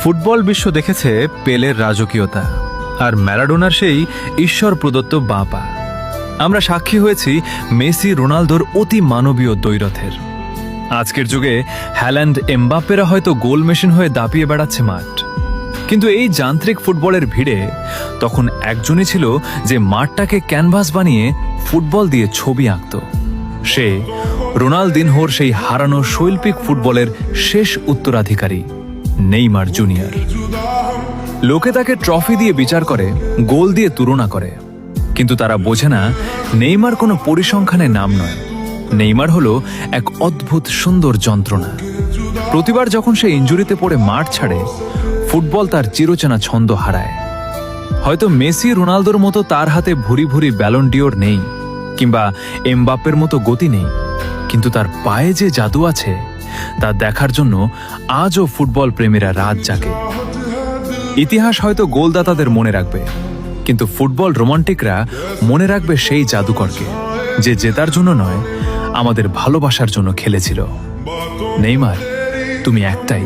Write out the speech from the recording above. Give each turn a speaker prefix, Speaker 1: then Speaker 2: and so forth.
Speaker 1: Football বিশ্ব দেখেছে পেলের রাজকীয়তা আর ম্যারাডোনার সেই ঈশ্বর প্রদত্ত বাঁ পা। আমরা সাক্ষী হয়েছি মেসি রোনালদোর অতি মানবীয় দ্বৈরথের। আজকের যুগে হ্যাল্যান্ড এমবাপ্পেরা হয়তো গোল মেশিন হয়ে দাপিয়ে বেড়াচ্ছে মাঠ, কিন্তু এই যান্ত্রিক ফুটবলের ভিড়ে তখন একজনই ছিল যে মাঠটাকে ক্যানভাস বানিয়ে ফুটবল দিয়ে ছবি আঁকত। সে রোনালদিনহোর সেই হারানো শৈল্পিক ফুটবলের শেষ উত্তরাধিকারী নেইমার জুনিয়র। লোকে তাকে ট্রফি দিয়ে বিচার করে, গোল দিয়ে তুলনা করে, কিন্তু তারা বোঝে না নেইমার কোনো পরিসংখ্যানে নাম নয়। নেইমার হলো এক অদ্ভুত সুন্দর যন্ত্রণা। প্রতিবার যখন সে ইনজুরিতে পড়ে মাঠ ছাড়ে, ফুটবল তার চিরচেনা ছন্দ হারায়। হয়তো মেসি রোনালদোর মতো তার হাতে ভুরি ভুরি ব্যালন ডিওর নেই, কিংবা এমবাপ্পের মতো গতি নেই, কিন্তু তার পায়ে যে জাদু আছে তা দেখার জন্য আজও ফুটবল প্রেমীরা রাত জাগে। ইতিহাস হয়তো গোলদাতাদের মনে রাখবে, কিন্তু ফুটবল রোমান্টিকরা মনে রাখবে সেই জাদুকরকে, যে জেতার জন্য নয়, আমাদের ভালোবাসার জন্য খেলেছিল। নেইমার, তুমি একটাই।